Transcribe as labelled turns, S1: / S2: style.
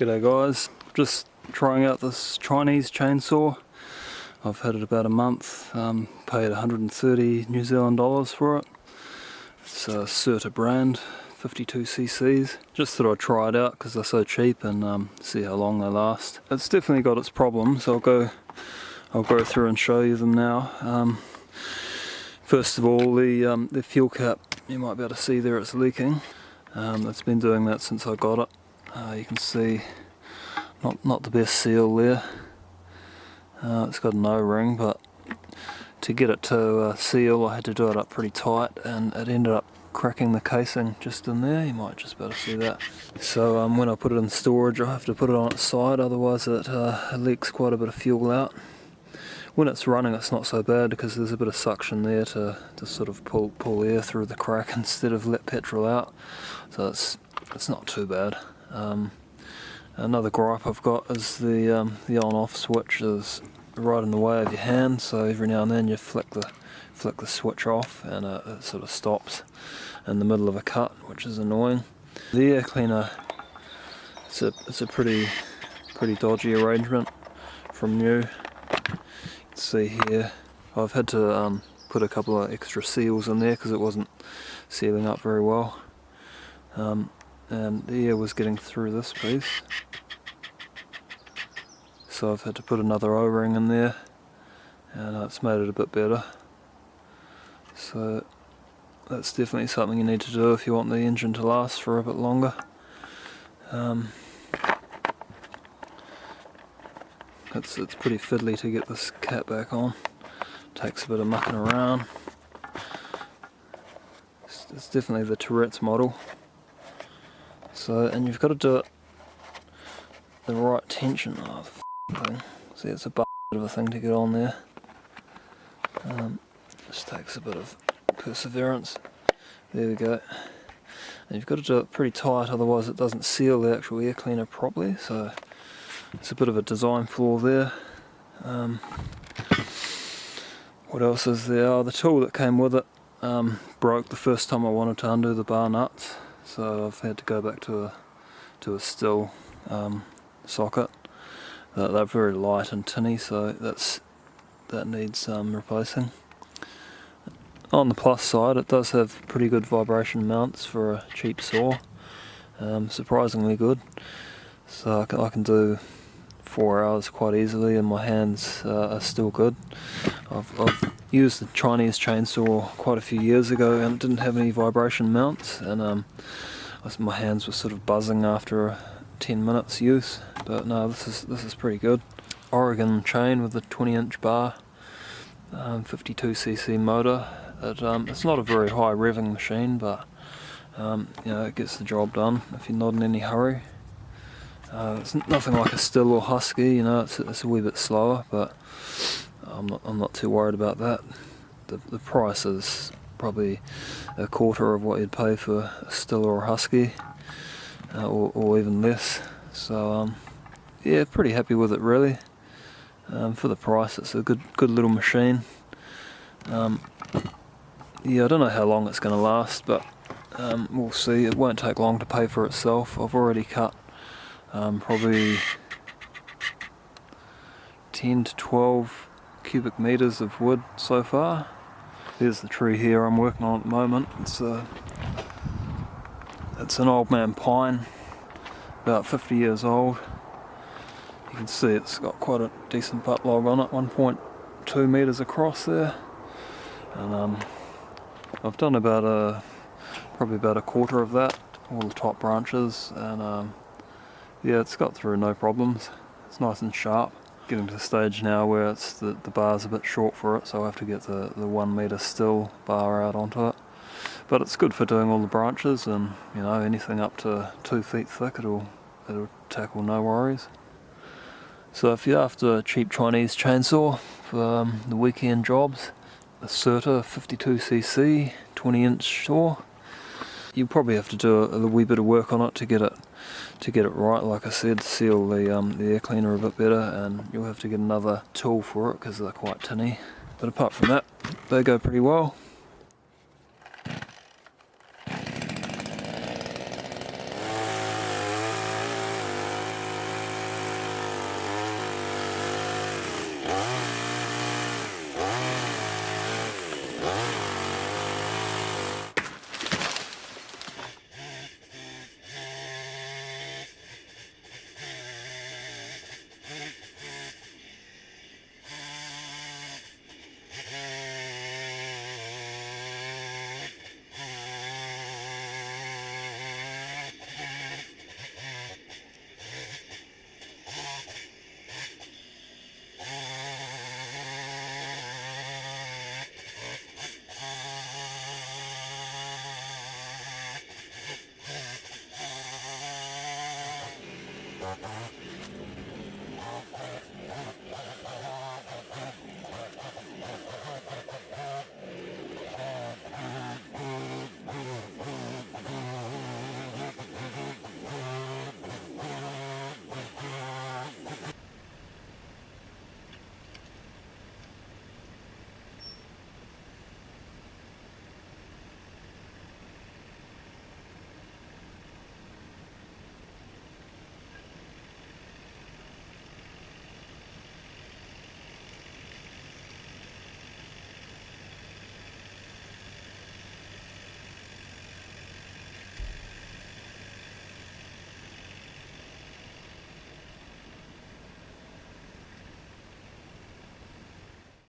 S1: G'day guys, just trying out this Chinese chainsaw. I've had it about a month, paid 130 New Zealand dollars for it. It's a Certa brand, 52cc's. Just thought I'd try it out because they're so cheap and see how long they last. It's definitely got its problems. I'll go through and show you them now. First of all, the fuel cap, you might be able to see there, it's leaking. It's been doing that since I got it. You can see not the best seal there. It's got an O-ring, but to get it to seal I had to do it up pretty tight, and it ended up cracking the casing just in there. You might just be able to see that. So when I put it in storage I have to put it on its side, otherwise it leaks quite a bit of fuel out. When it's running it's not so bad because there's a bit of suction there to sort of pull air through the crack instead of let petrol out, so it's not too bad. Another gripe I've got is the on-off switch is right in the way of your hand, so every now and then you flick the switch off and it sort of stops in the middle of a cut, which is annoying. The air cleaner, it's a pretty dodgy arrangement from new. You can see here I've had to put a couple of extra seals in there because it wasn't sealing up very well. And the air was getting through this piece, so I've had to put another O-ring in there, and it's made it a bit better. So that's definitely something you need to do if you want the engine to last for a bit longer. It's pretty fiddly to get this cap back on. Takes a bit of mucking around. It's definitely the Tourette's model. So, and you've got to do it the right tension. Oh, the thing. See, it's a bit of a thing to get on there. Just takes a bit of perseverance. There we go. And you've got to do it pretty tight, otherwise it doesn't seal the actual air cleaner properly. So it's a bit of a design flaw there. What else is there? Oh, the tool that came with it broke the first time I wanted to undo the bar nuts. So I've had to go back to a steel socket. They're very light and tinny, so that needs replacing. On the plus side, it does have pretty good vibration mounts for a cheap saw. Surprisingly good. So I can do 4 hours quite easily, and my hands are still good. I've used the Chinese chainsaw quite a few years ago and it didn't have any vibration mounts, and my hands were sort of buzzing after 10 minutes use. But no, this is pretty good. Oregon chain with a 20-inch bar, 52cc motor. It's not a very high revving machine, but you know, it gets the job done if you're not in any hurry. It's nothing like a Still or Husky, you know. It's a wee bit slower, but I'm not too worried about that. The price is probably a quarter of what you'd pay for a Still or a Husky, or even less. So yeah, pretty happy with it really. For the price, it's a good little machine. Yeah, I don't know how long it's going to last, but we'll see. It won't take long to pay for itself. I've already cut probably 10 to 12 cubic meters of wood so far. There's the tree here I'm working on at the moment. It's an old man pine, about 50 years old. You can see it's got quite a decent butt log on it, 1.2 meters across there. And I've done probably about a quarter of that, all the top branches, and yeah, it's got through no problems. It's nice and sharp. Getting to the stage now where the bar's a bit short for it, so I have to get the 1 meter still bar out onto it. But it's good for doing all the branches, and you know, anything up to 2 feet thick it'll tackle no worries. So if you're after a cheap Chinese chainsaw for the weekend jobs, a Certa 52cc 20-inch saw, you probably have to do a wee bit of work on it to get it right. Like I said, seal the air cleaner a bit better, and you'll have to get another tool for it because they're quite tinny. But apart from that, they go pretty well.